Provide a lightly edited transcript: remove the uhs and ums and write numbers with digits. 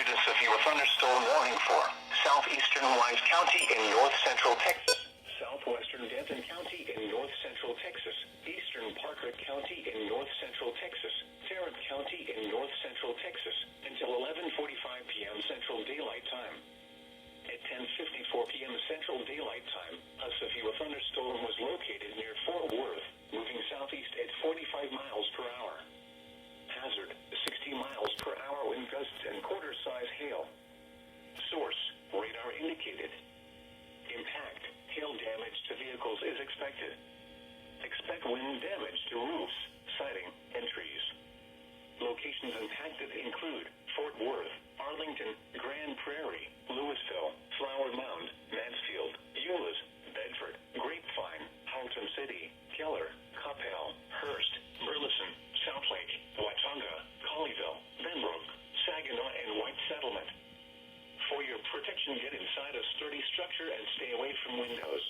issued a severe thunderstorm warning for southeastern Wise County in north-central Texas, southwestern Denton County in north-central Texas, eastern Parker County in north-central Texas, Tarrant County in north-central Texas, until 11:45 p.m. Central Daylight Time. At 10:54 p.m. Central Daylight Time, a severe thunderstorm was located near Fort Worth, moving southeast at 45 miles per hour. Hazard, 60 miles per hour wind gusts and quarter-size hail. Source, radar indicated. Impact, hail damage to vehicles is expected. Expect wind damage to roofs, siding, and trees. Locations impacted include Fort Worth, Arlington, Grand Prairie, Louisville, Flower Mound, Mansfield, Euless, Bedford, Grapevine, Halton City, Keller, Coppell, Hearst, Burleson, Southlake, Watauga, Colleyville, Benbrook, Saginaw, and White Settlement. For your protection, get inside a sturdy structure and stay away from windows.